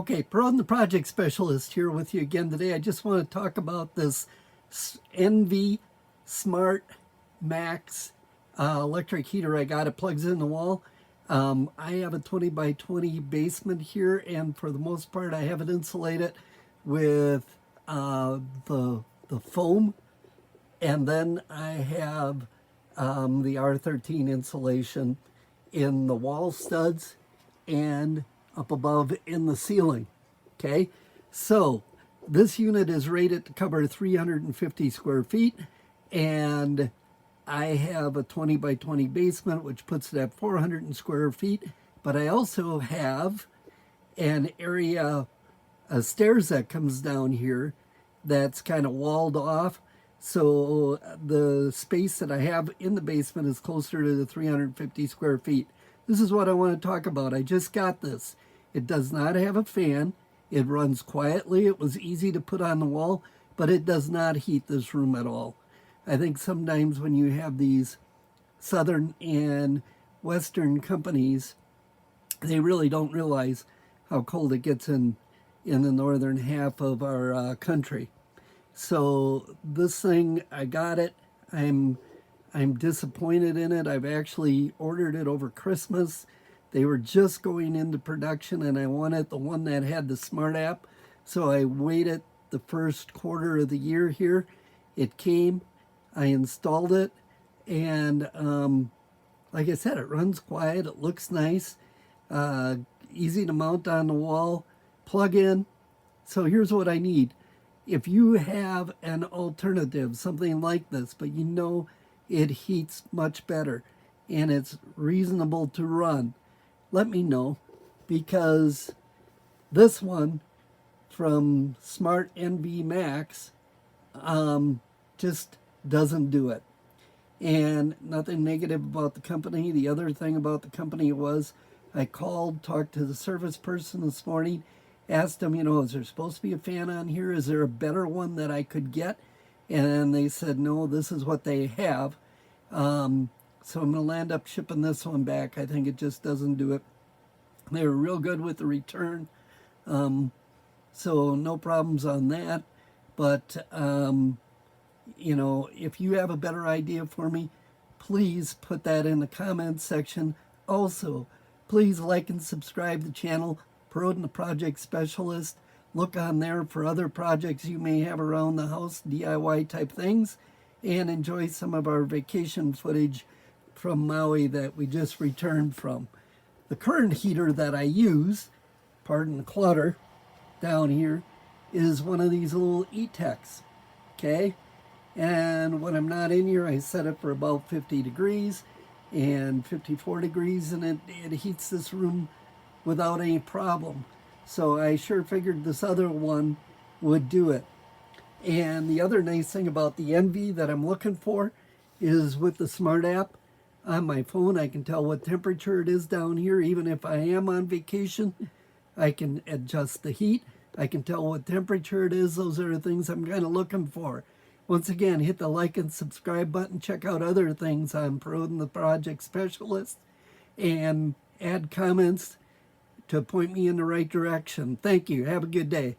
Okay, Perrodin the project specialist here with you again today. I just want to talk about this NV Smart Max electric heater I got. It plugs in the wall. I have a 20 by 20 basement here, and for the most part I have it insulated with the foam, and then I have the R13 insulation in the wall studs and up above in the ceiling. Okay, so this unit is rated to cover 350 square feet, and I have a 20 by 20 basement, which puts it at 400 square feet. But I also have an area, stairs that comes down here that's kind of walled off. So the space that I have in the basement is closer to the 350 square feet. This is what I want to talk about. I just got this. It does not have a fan. It runs quietly. It was easy to put on the wall, but it does not heat this room at all. I think sometimes when you have these southern and western companies, they really don't realize how cold it gets in the northern half of our country. So this thing, I got it. I'm disappointed in it. I've actually ordered it over Christmas. They were just going into production, and I wanted the one that had the smart app. So I waited the first quarter of the year here. It came, I installed it, and like I said, it runs quiet, it looks nice, easy to mount on the wall, plug in. So here's what I need. If you have an alternative, something like this, but you know it heats much better and it's reasonable to run, let me know, because this one from Smart NV Max just doesn't do it. And nothing negative about the company. The other thing about the company was I called, talked to the service person this morning, asked them, is there supposed to be a fan on here? Is there a better one that I could get? And they said, no, this is what they have. So I'm going to end up shipping this one back. I think it just doesn't do it. They were real good with the return. So no problems on that. But, if you have a better idea for me, please put that in the comments section. Also, please like and subscribe to the channel, Perrodin the Project Specialist. Look on there for other projects you may have around the house, DIY type things, and enjoy some of our vacation footage from Maui that we just returned from. The current heater that I use, pardon the clutter down here, is one of these little E-Techs, okay? And when I'm not in here, I set it for about 50 degrees and 54 degrees, and it heats this room without any problem. So I sure figured this other one would do it. And the other nice thing about the NV that I'm looking for is with the smart app on my phone, I can tell what temperature it is down here. Even if I am on vacation, I can adjust the heat. I can tell what temperature it is. Those are the things I'm kind of looking for. Once again, hit the like and subscribe button. Check out other things on Perrodin the Project Specialist, and add comments to point me in the right direction. Thank you. Have a good day.